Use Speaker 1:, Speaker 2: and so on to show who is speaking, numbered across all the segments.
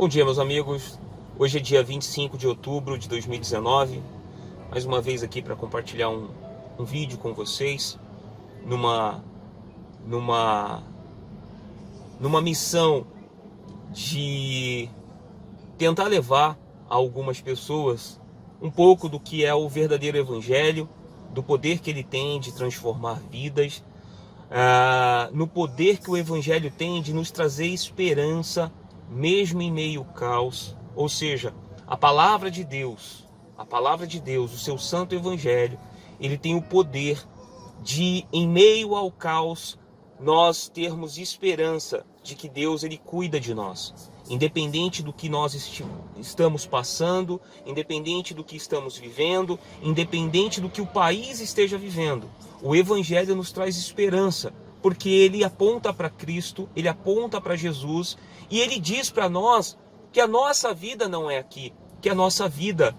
Speaker 1: Bom dia, meus amigos. Hoje é dia 25 de outubro de 2019. Mais uma vez aqui para compartilhar um vídeo com vocês numa missão de tentar levar a algumas pessoas um pouco do que é o verdadeiro evangelho, do poder que ele tem de transformar vidas, no poder que o evangelho tem de nos trazer esperança mesmo em meio ao caos. Ou seja, a palavra de Deus, o seu santo evangelho, ele tem o poder de, em meio ao caos, nós termos esperança de que Deus ele cuida de nós. Independente do que nós estamos passando, independente do que estamos vivendo, independente do que o país esteja vivendo, o evangelho nos traz esperança, porque ele aponta para Cristo, ele aponta para Jesus, e ele diz para nós que a nossa vida não é aqui, que a nossa vida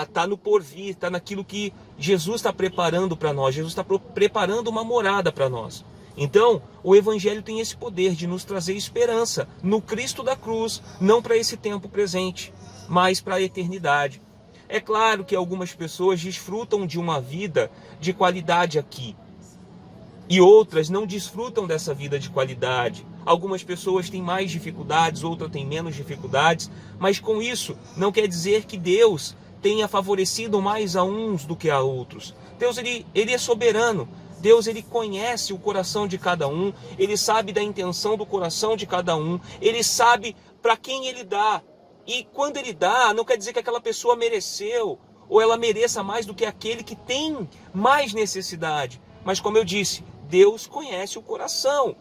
Speaker 1: está no porvir, está naquilo que Jesus está preparando para nós. Jesus está preparando uma morada para nós. Então, o evangelho tem esse poder de nos trazer esperança no Cristo da cruz, não para esse tempo presente, mas para a eternidade. É claro que algumas pessoas desfrutam de uma vida de qualidade aqui, e outras não desfrutam dessa vida de qualidade. Algumas pessoas têm mais dificuldades, outras têm menos dificuldades, mas com isso não quer dizer que Deus tenha favorecido mais a uns do que a outros. Deus ele é soberano. Deus ele conhece o coração de cada um, ele sabe da intenção do coração de cada um, ele sabe para quem ele dá. E quando ele dá, não quer dizer que aquela pessoa mereceu, ou ela mereça mais do que aquele que tem mais necessidade. Mas como eu disse, Deus conhece o coração.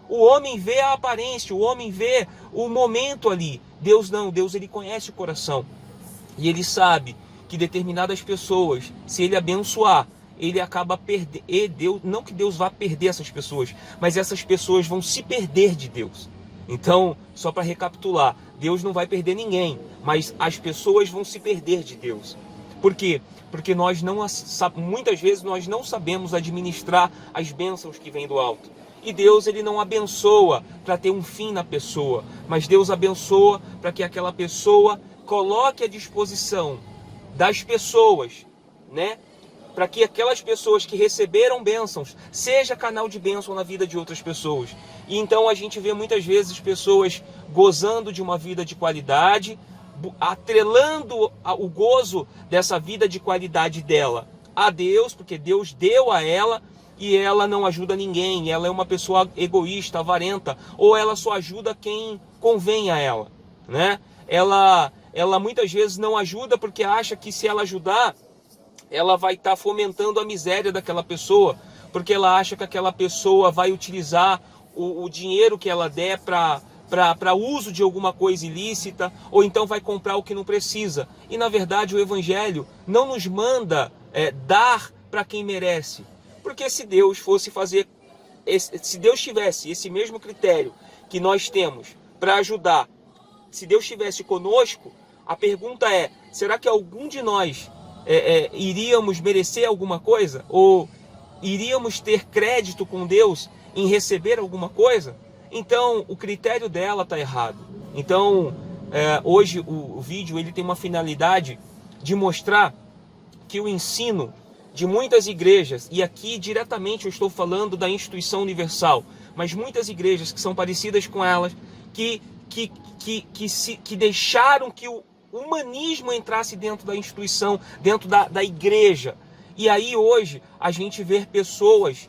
Speaker 1: O homem vê a aparência, o homem vê o momento ali. Deus não, Deus ele conhece o coração. E ele sabe que determinadas pessoas, se ele abençoar, ele acaba perdendo. Não que Deus vá perder essas pessoas, mas essas pessoas vão se perder de Deus. Então, só para recapitular, Deus não vai perder ninguém, mas as pessoas vão se perder de Deus. Por quê? Porque muitas vezes nós não sabemos administrar as bênçãos que vêm do alto. E Deus ele não abençoa para ter um fim na pessoa, mas Deus abençoa para que aquela pessoa coloque à disposição das pessoas, né? Para que aquelas pessoas que receberam bênçãos seja canal de bênção na vida de outras pessoas. E então a gente vê muitas vezes pessoas gozando de uma vida de qualidade, atrelando o gozo dessa vida de qualidade dela a Deus, porque Deus deu a ela, e ela não ajuda ninguém, ela é uma pessoa egoísta, avarenta, ou ela só ajuda quem convém a ela, né? Ela muitas vezes não ajuda porque acha que se ela ajudar, ela vai estar fomentando a miséria daquela pessoa, porque ela acha que aquela pessoa vai utilizar o dinheiro que ela der para uso de alguma coisa ilícita, ou então vai comprar o que não precisa. E na verdade o evangelho não nos manda dar para quem merece, porque se Deus fosse se Deus tivesse esse mesmo critério que nós temos para ajudar, se Deus estivesse conosco, a pergunta é, será que algum de nós iríamos merecer alguma coisa? Ou iríamos ter crédito com Deus em receber alguma coisa? Então, o critério dela está errado. Então, hoje o vídeo ele tem uma finalidade de mostrar que o ensino de muitas igrejas, e aqui diretamente eu estou falando da instituição universal, mas muitas igrejas que são parecidas com elas, que deixaram que o humanismo entrasse dentro da instituição, dentro da igreja. E aí hoje a gente vê pessoas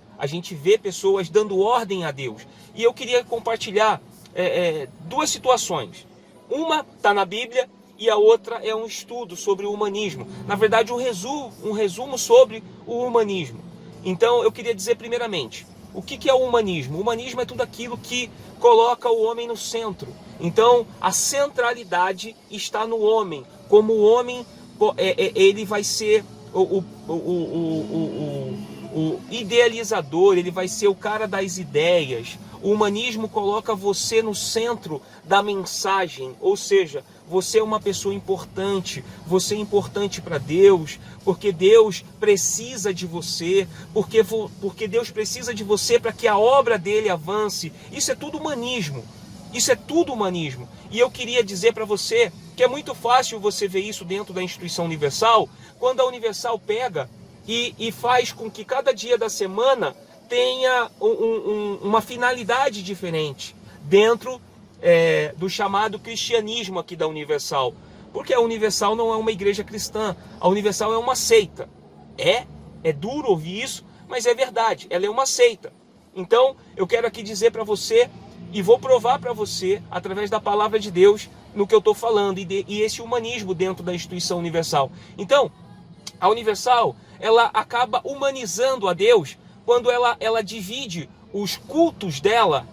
Speaker 1: dando ordem a Deus. E eu queria compartilhar duas situações. Uma está na Bíblia e a outra é um estudo sobre o humanismo. Na verdade, um resumo sobre o humanismo. Então, eu queria dizer primeiramente, o que é o humanismo? O humanismo é tudo aquilo que coloca o homem no centro. Então, a centralidade está no homem. Como o homem, ele vai ser o idealizador, ele vai ser o cara das ideias. O humanismo coloca você no centro da mensagem, ou seja, você é uma pessoa importante, você é importante para Deus, porque Deus precisa de você, porque Deus precisa de você para que a obra dele avance. Isso é tudo humanismo. Isso é tudo humanismo. E eu queria dizer para você que é muito fácil você ver isso dentro da instituição Universal, quando a Universal pega e faz com que cada dia da semana tenha uma finalidade diferente dentro do chamado cristianismo aqui da Universal. Porque a Universal não é uma igreja cristã, a Universal é uma seita. É duro ouvir isso, mas é verdade, ela é uma seita. Então, eu quero aqui dizer para você, e vou provar para você, através da palavra de Deus, no que eu estou falando, e esse humanismo dentro da instituição Universal. Então, a Universal, ela acaba humanizando a Deus quando ela divide os cultos dela,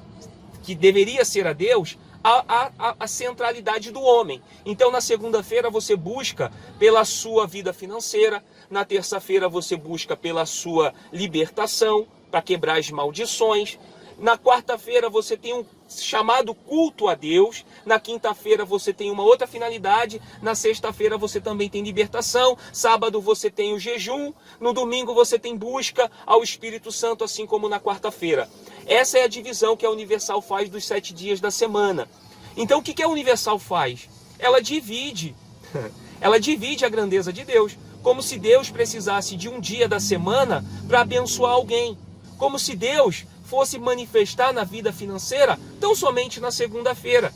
Speaker 1: que deveria ser a Deus, a centralidade do homem. Então, na segunda-feira você busca pela sua vida financeira, na terça-feira você busca pela sua libertação, para quebrar as maldições. Na quarta-feira você tem um chamado culto a Deus. Na quinta-feira você tem uma outra finalidade. Na sexta-feira você também tem libertação. Sábado você tem o jejum. No domingo você tem busca ao Espírito Santo, assim como na quarta-feira. Essa é a divisão que a Universal faz dos 7 dias da semana. Então o que a Universal faz? Ela divide a grandeza de Deus. Como se Deus precisasse de um dia da semana para abençoar alguém. Como se Deus fosse manifestar na vida financeira tão somente na segunda-feira.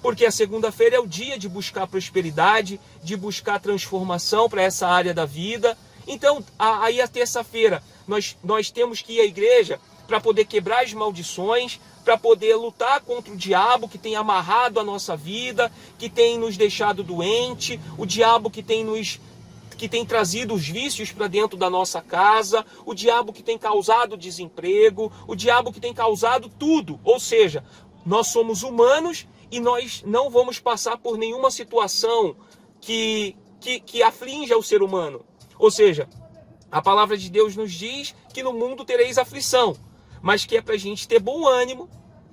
Speaker 1: Porque a segunda-feira é o dia de buscar prosperidade, de buscar transformação para essa área da vida. Então, aí a terça-feira, nós temos que ir à igreja para poder quebrar as maldições, para poder lutar contra o diabo que tem amarrado a nossa vida, que tem nos deixado doente, o diabo que tem trazido os vícios para dentro da nossa casa, o diabo que tem causado desemprego, o diabo que tem causado tudo. Ou seja, nós somos humanos e nós não vamos passar por nenhuma situação que aflinja o ser humano. Ou seja, a palavra de Deus nos diz que no mundo tereis aflição, mas que é para a gente ter bom ânimo,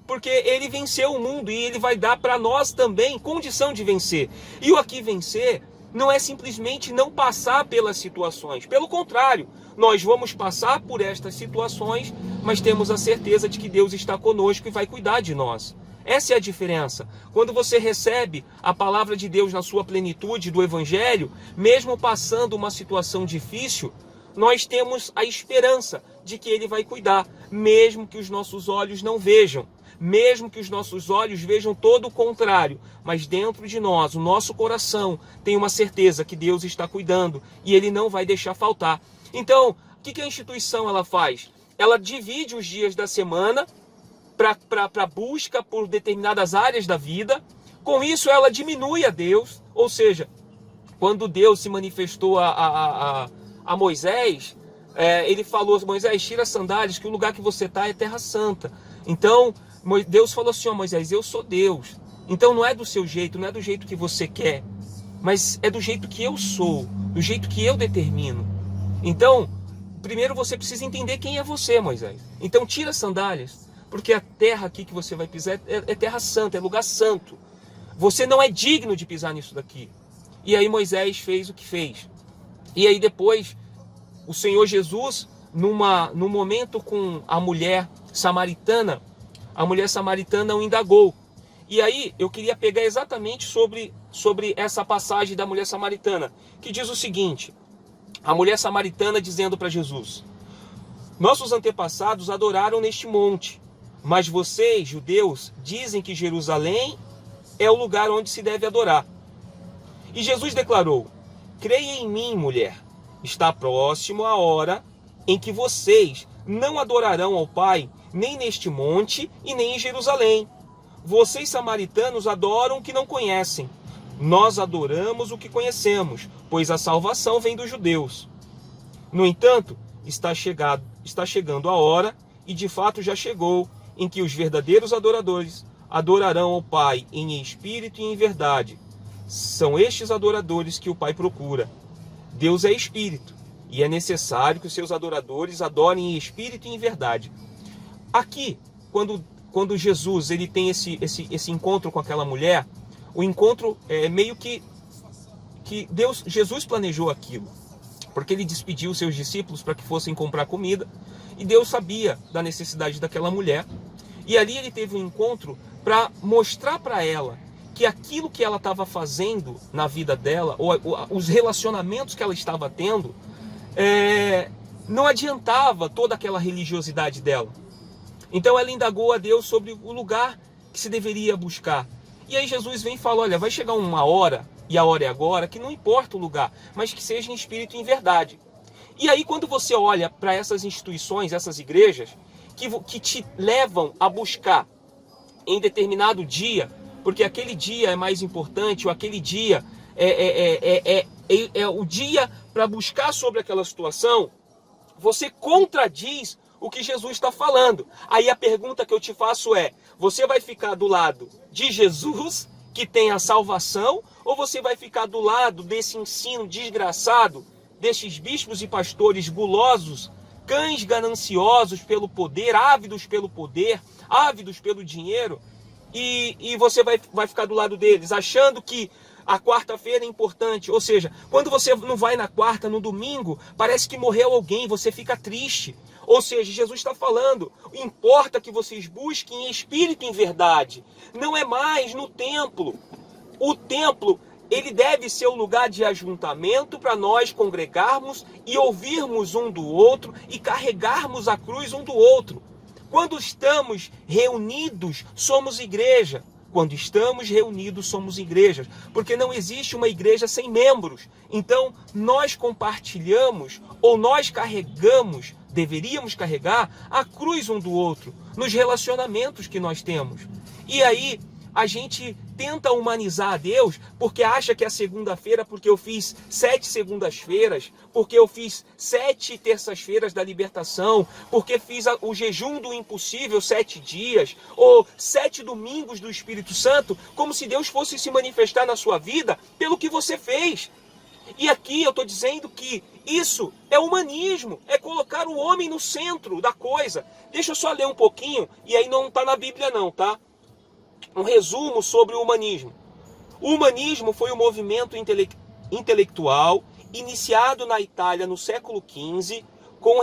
Speaker 1: porque ele venceu o mundo e ele vai dar para nós também condição de vencer. E o aqui vencer não é simplesmente não passar pelas situações. Pelo contrário, nós vamos passar por estas situações, mas temos a certeza de que Deus está conosco e vai cuidar de nós. Essa é a diferença. Quando você recebe a palavra de Deus na sua plenitude do Evangelho, mesmo passando uma situação difícil, nós temos a esperança de que Ele vai cuidar, mesmo que os nossos olhos não vejam. Mesmo que os nossos olhos vejam todo o contrário, mas dentro de nós, o nosso coração tem uma certeza que Deus está cuidando e Ele não vai deixar faltar. Então, o que a instituição ela faz? Ela divide os dias da semana para busca por determinadas áreas da vida. Com isso, ela diminui a Deus, ou seja, quando Deus se manifestou a Moisés, ele falou: Moisés, tira as sandálias, que o lugar que você está é terra santa. Então, Deus falou assim: ó, Moisés, eu sou Deus. Então não é do seu jeito, não é do jeito que você quer, mas é do jeito que eu sou, do jeito que eu determino. Então, primeiro você precisa entender quem é você, Moisés. Então tira as sandálias, porque a terra aqui que você vai pisar é terra santa, é lugar santo. Você não é digno de pisar nisso daqui. E aí Moisés fez o que fez. E aí depois, o Senhor Jesus, num momento com a mulher samaritana o indagou. E aí eu queria pegar exatamente sobre essa passagem da mulher samaritana, que diz o seguinte: a mulher samaritana dizendo para Jesus: nossos antepassados adoraram neste monte, mas vocês, judeus, dizem que Jerusalém é o lugar onde se deve adorar. E Jesus declarou: creia em mim, mulher, está próximo a hora em que vocês não adorarão ao Pai, nem neste monte e nem em Jerusalém. Vocês, samaritanos, adoram o que não conhecem. Nós adoramos o que conhecemos, pois a salvação vem dos judeus. No entanto, está chegando a hora, e de fato já chegou, em que os verdadeiros adoradores adorarão ao Pai em espírito e em verdade. São estes adoradores que o Pai procura. Deus é espírito, e é necessário que os seus adoradores adorem em espírito e em verdade. Aqui, quando Jesus ele tem esse encontro com aquela mulher, o encontro é meio que Jesus planejou aquilo, porque ele despediu seus discípulos para que fossem comprar comida, e Deus sabia da necessidade daquela mulher, e ali ele teve um encontro para mostrar para ela que aquilo que ela estava fazendo na vida dela, ou os relacionamentos que ela estava tendo, não adiantava toda aquela religiosidade dela. Então ela indagou a Deus sobre o lugar que se deveria buscar. E aí Jesus vem e fala, olha, vai chegar uma hora, e a hora é agora, que não importa o lugar, mas que seja em espírito e em verdade. E aí quando você olha para essas instituições, essas igrejas, que te levam a buscar em determinado dia, porque aquele dia é mais importante, ou aquele dia é o dia para buscar sobre aquela situação, você contradiz o que Jesus está falando. Aí a pergunta que eu te faço é, você vai ficar do lado de Jesus, que tem a salvação, ou você vai ficar do lado desse ensino desgraçado, destes bispos e pastores gulosos, cães gananciosos pelo poder, ávidos pelo dinheiro, e você vai ficar do lado deles, achando que a quarta-feira é importante. Ou seja, quando você não vai na quarta, no domingo, parece que morreu alguém, você fica triste. Ou seja, Jesus está falando, importa que vocês busquem em espírito e em verdade. Não é mais no templo. O templo, ele deve ser o lugar de ajuntamento para nós congregarmos e ouvirmos um do outro e carregarmos a cruz um do outro. Quando estamos reunidos, somos igreja. Quando estamos reunidos, somos igrejas. Porque não existe uma igreja sem membros. Então, nós compartilhamos, ou nós carregamos, deveríamos carregar, a cruz um do outro, nos relacionamentos que nós temos. E aí, a gente tenta humanizar a Deus porque acha que é segunda-feira, porque eu fiz 7 segundas-feiras, porque eu fiz 7 terças-feiras da libertação, porque fiz o jejum do impossível 7 dias, ou 7 domingos do Espírito Santo, como se Deus fosse se manifestar na sua vida pelo que você fez. E aqui eu estou dizendo que isso é humanismo, é colocar o homem no centro da coisa. Deixa eu só ler um pouquinho, e aí não está na Bíblia não, tá? Um resumo sobre o humanismo. O humanismo foi um movimento intelectual iniciado na Itália no século XV, com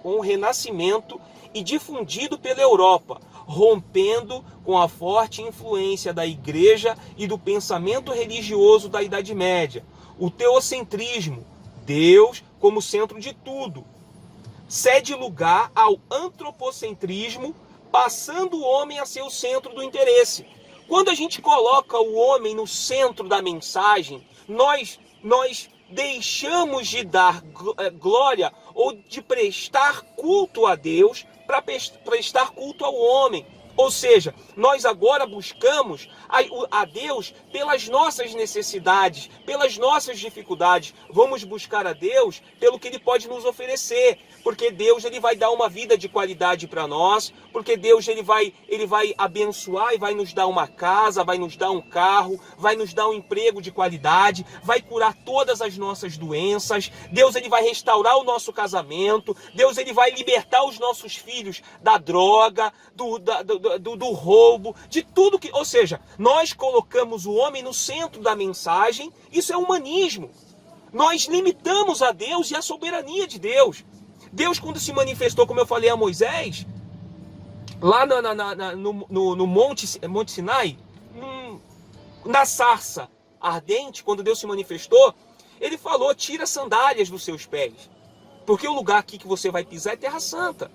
Speaker 1: o Renascimento e difundido pela Europa, rompendo com a forte influência da Igreja e do pensamento religioso da Idade Média. O teocentrismo, Deus como centro de tudo, cede lugar ao antropocentrismo, passando o homem a ser o centro do interesse. Quando a gente coloca o homem no centro da mensagem, nós deixamos de dar glória ou de prestar culto a Deus para prestar culto ao homem. Ou seja, nós agora buscamos a Deus pelas nossas necessidades, pelas nossas dificuldades. Vamos buscar a Deus pelo que Ele pode nos oferecer. Porque Deus ele vai dar uma vida de qualidade para nós. Porque Deus ele vai abençoar e vai nos dar uma casa, vai nos dar um carro, vai nos dar um emprego de qualidade, vai curar todas as nossas doenças. Deus ele vai restaurar o nosso casamento. Deus ele vai libertar os nossos filhos da droga, do roubo, de tudo que... Ou seja, nós colocamos o homem no centro da mensagem. Isso é humanismo. Nós limitamos a Deus e a soberania de Deus. Deus, quando se manifestou, como eu falei a Moisés, lá no Monte Sinai, na sarça ardente, quando Deus se manifestou, ele falou, tira as sandálias dos seus pés, porque o lugar aqui que você vai pisar é terra santa.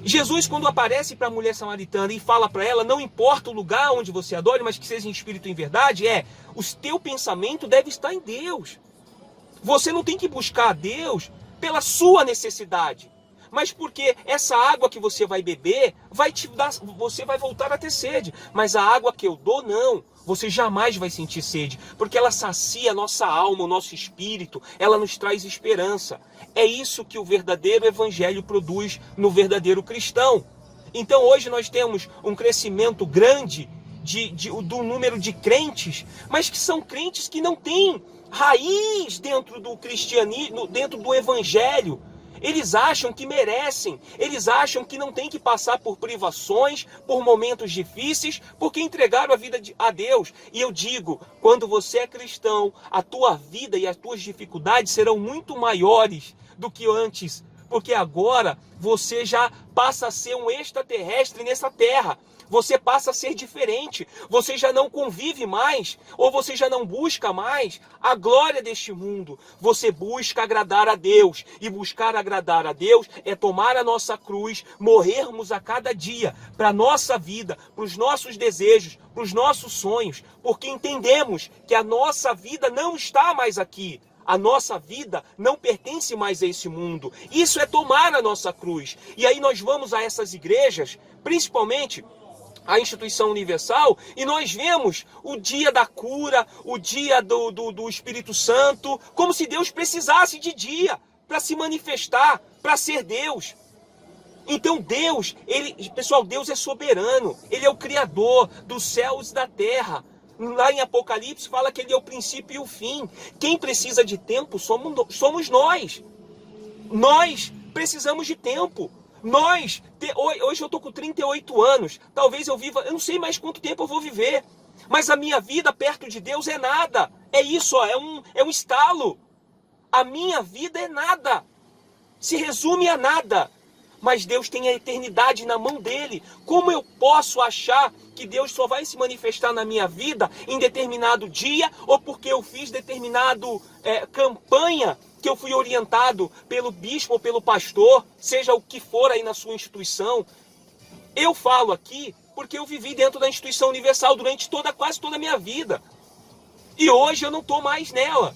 Speaker 1: Jesus, quando aparece para a mulher samaritana e fala para ela, não importa o lugar onde você adore, mas que seja em espírito e em verdade, o teu pensamento deve estar em Deus. Você não tem que buscar a Deus pela sua necessidade, mas porque essa água que você vai beber, você vai voltar a ter sede. Mas a água que eu dou, não. Você jamais vai sentir sede, porque ela sacia a nossa alma, o nosso espírito, ela nos traz esperança. É isso que o verdadeiro evangelho produz no verdadeiro cristão. Então hoje nós temos um crescimento grande do número de crentes, mas que são crentes que não têm raiz dentro do cristianismo, dentro do evangelho. Eles acham que merecem, eles acham que não tem que passar por privações, por momentos difíceis, porque entregaram a vida a Deus. E eu digo, quando você é cristão, a tua vida e as tuas dificuldades serão muito maiores do que antes, porque agora você já passa a ser um extraterrestre nessa terra. Você passa a ser diferente. Você já não convive mais, ou você já não busca mais a glória deste mundo. Você busca agradar a Deus. E buscar agradar a Deus é tomar a nossa cruz, morrermos a cada dia para a nossa vida, para os nossos desejos, para os nossos sonhos, porque entendemos que a nossa vida não está mais aqui. A nossa vida não pertence mais a esse mundo. Isso é tomar a nossa cruz. E aí nós vamos a essas igrejas, principalmente a Instituição Universal, e nós vemos o dia da cura, o dia do Espírito Santo, como se Deus precisasse de dia para se manifestar, para ser Deus. Então Deus, pessoal, Deus é soberano. Ele é o Criador dos céus e da terra. Lá em Apocalipse fala que ele é o princípio e o fim. Quem precisa de tempo somos nós. Nós precisamos de tempo. Hoje eu estou com 38 anos. Talvez eu viva, eu não sei mais quanto tempo eu vou viver. Mas a minha vida perto de Deus é nada. É isso, ó, é um estalo. A minha vida é nada. Se resume a nada. Mas Deus tem a eternidade na mão dele. Como eu posso achar que Deus só vai se manifestar na minha vida em determinado dia, ou porque eu fiz determinado campanha que eu fui orientado pelo bispo ou pelo pastor, seja o que for aí na sua instituição? Eu falo aqui porque eu vivi dentro da Instituição Universal durante quase toda a minha vida. E hoje eu não estou mais nela.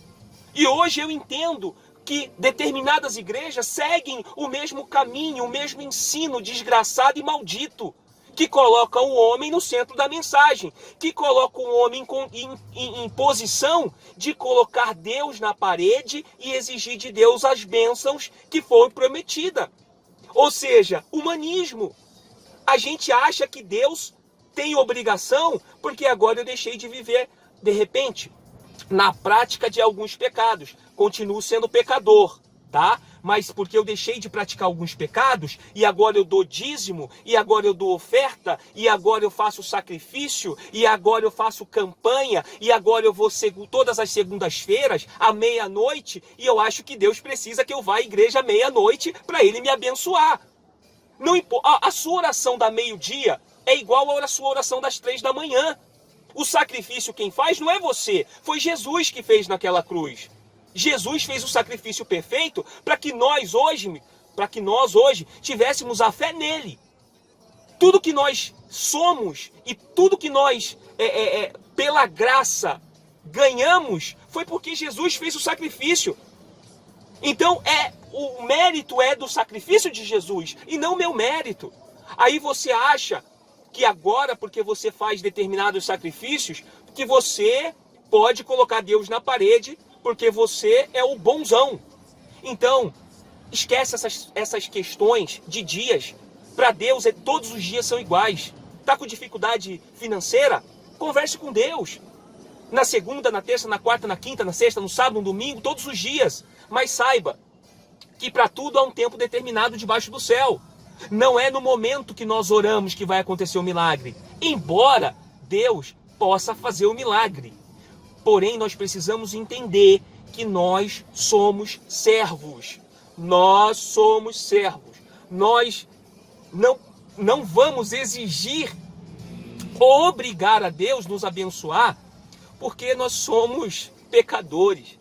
Speaker 1: E hoje eu entendo que determinadas igrejas seguem o mesmo caminho, o mesmo ensino desgraçado e maldito, que coloca o homem no centro da mensagem, que coloca o homem em posição de colocar Deus na parede e exigir de Deus as bênçãos que foram prometidas. Ou seja, humanismo. A gente acha que Deus tem obrigação porque agora eu deixei de viver, de repente, na prática de alguns pecados. Continuo sendo pecador, tá? Mas porque eu deixei de praticar alguns pecados, e agora eu dou dízimo, e agora eu dou oferta, e agora eu faço sacrifício, e agora eu faço campanha, e agora eu vou todas as segundas-feiras, à meia-noite, e eu acho que Deus precisa que eu vá à igreja à meia-noite para ele me abençoar. Não importa, a sua oração da meio-dia é igual à sua oração das 3 da manhã. O sacrifício quem faz não é você, foi Jesus que fez naquela cruz. Jesus fez o sacrifício perfeito para que nós hoje tivéssemos a fé nele. Tudo que nós somos e tudo que nós, pela graça, ganhamos foi porque Jesus fez o sacrifício. Então o mérito é do sacrifício de Jesus e não meu mérito. Aí você acha que agora, porque você faz determinados sacrifícios, que você pode colocar Deus na parede porque você é o bonzão. Então, esquece essas questões de dias. Para Deus, todos os dias são iguais. Está com dificuldade financeira? Converse com Deus. Na segunda, na terça, na quarta, na quinta, na sexta, no sábado, no domingo, todos os dias. Mas saiba que para tudo há um tempo determinado debaixo do céu. Não é no momento que nós oramos que vai acontecer o milagre. Embora Deus possa fazer o milagre. Porém, nós precisamos entender que nós somos servos. Nós somos servos. Nós não vamos exigir ou obrigar a Deus nos abençoar, porque nós somos pecadores.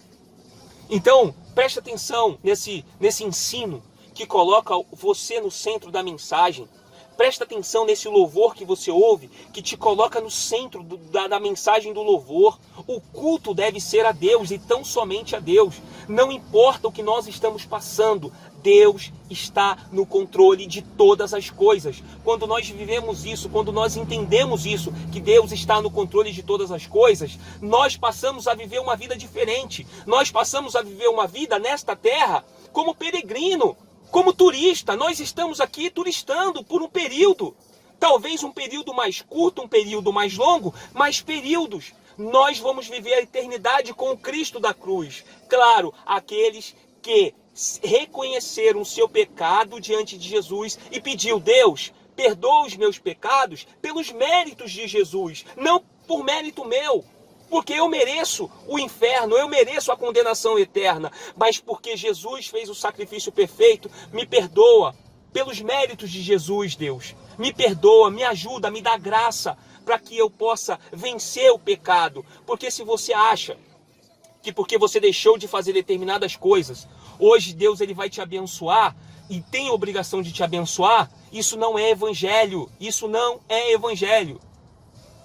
Speaker 1: Então, preste atenção nesse ensino que coloca você no centro da mensagem. Presta atenção nesse louvor que você ouve, que te coloca no centro da mensagem do louvor. O culto deve ser a Deus e tão somente a Deus. Não importa o que nós estamos passando, Deus está no controle de todas as coisas. Quando nós vivemos isso, quando nós entendemos isso, que Deus está no controle de todas as coisas, nós passamos a viver uma vida diferente. Nós passamos a viver uma vida nesta terra como peregrino. Como turista, nós estamos aqui turistando por um período. Talvez um período mais curto, um período mais longo, mas períodos. Nós vamos viver a eternidade com o Cristo da cruz. Claro, aqueles que reconheceram o seu pecado diante de Jesus e pediu: Deus, perdoa os meus pecados pelos méritos de Jesus, não por mérito meu. Porque eu mereço o inferno, eu mereço a condenação eterna. Mas porque Jesus fez o sacrifício perfeito, me perdoa. pelos méritos de Jesus, Deus. Me perdoa, me ajuda, me dá graça para que eu possa vencer o pecado. Porque se você acha que porque você deixou de fazer determinadas coisas, hoje Deus ele vai te abençoar e tem a obrigação de te abençoar, isso não é evangelho, isso não é evangelho.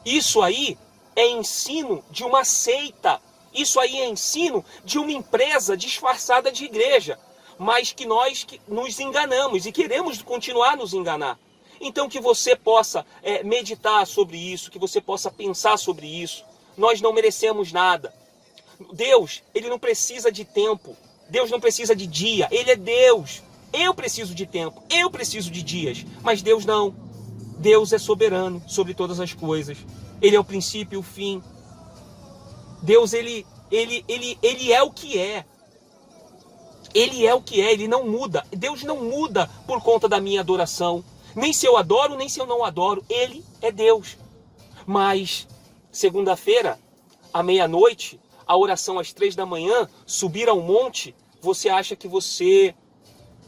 Speaker 1: Isso aí é ensino de uma seita, isso aí é ensino de uma empresa disfarçada de igreja, mas que nós nos enganamos e queremos continuar nos enganar. Então que você possa meditar sobre isso, que você possa pensar sobre isso. Nós não merecemos nada. Deus, ele não precisa de tempo. Deus não precisa de dia. Ele é Deus. Eu preciso de tempo. Eu preciso de dias. Mas Deus não. Deus é soberano sobre todas as coisas. Ele é o princípio e o fim. Deus, ele é o que é. Ele é o que é. Ele não muda. Deus não muda por conta da minha adoração. Nem se eu adoro, nem se eu não adoro. Ele é Deus. Mas, segunda-feira, à meia-noite, a oração às 3 da manhã, subir ao monte, você acha que você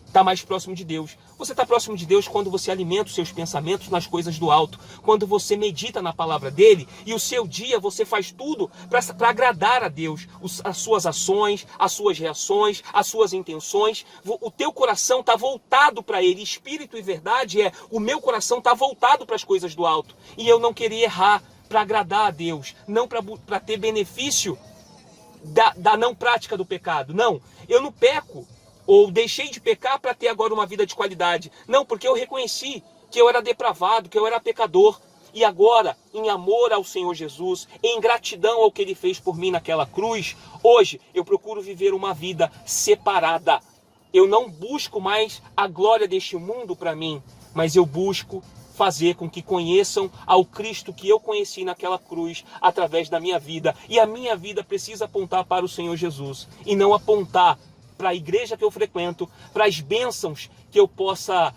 Speaker 1: está mais próximo de Deus. Você está próximo de Deus quando você alimenta os seus pensamentos nas coisas do alto, quando você medita na palavra dele e o seu dia você faz tudo para agradar a Deus, as suas ações, as suas reações, as suas intenções, o teu coração está voltado para ele. Espírito e verdade o meu coração está voltado para as coisas do alto e eu não queria errar para agradar a Deus, não para ter benefício da não prática do pecado. Não, eu não peco ou deixei de pecar para ter agora uma vida de qualidade. Não, porque eu reconheci que eu era depravado, que eu era pecador. E agora, em amor ao Senhor Jesus, em gratidão ao que Ele fez por mim naquela cruz, hoje eu procuro viver uma vida separada. Eu não busco mais a glória deste mundo para mim, mas eu busco fazer com que conheçam ao Cristo que eu conheci naquela cruz através da minha vida. E a minha vida precisa apontar para o Senhor Jesus e não apontar para a igreja que eu frequento, para as bênçãos que eu possa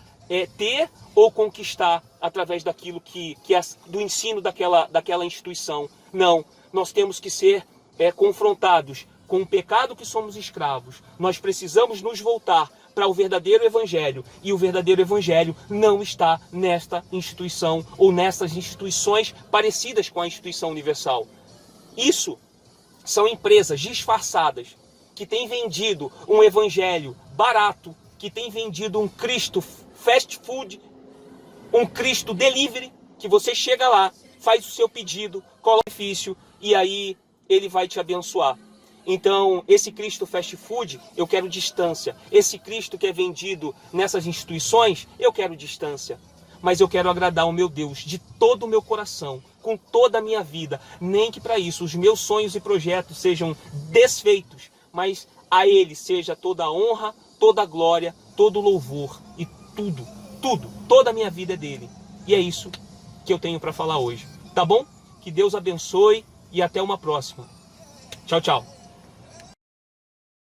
Speaker 1: ter ou conquistar através daquilo que é do ensino daquela instituição. Não, nós temos que ser confrontados com o pecado que somos escravos. Nós precisamos nos voltar para o verdadeiro evangelho. E o verdadeiro evangelho não está nesta instituição ou nessas instituições parecidas com a instituição universal. Isso são empresas disfarçadas que têm vendido um evangelho barato, que têm vendido um Cristo fast food, um Cristo delivery, que você chega lá, faz o seu pedido, coloca o benefício e aí ele vai te abençoar. Então, esse Cristo fast food, eu quero distância. Esse Cristo que é vendido nessas instituições, eu quero distância. Mas eu quero agradar o meu Deus de todo o meu coração, com toda a minha vida. Nem que para isso os meus sonhos e projetos sejam desfeitos, mas a Ele seja toda a honra, toda a glória, todo o louvor e toda a minha vida é dele. E é isso que eu tenho para falar hoje, tá bom? Que Deus abençoe e até uma próxima. Tchau, tchau.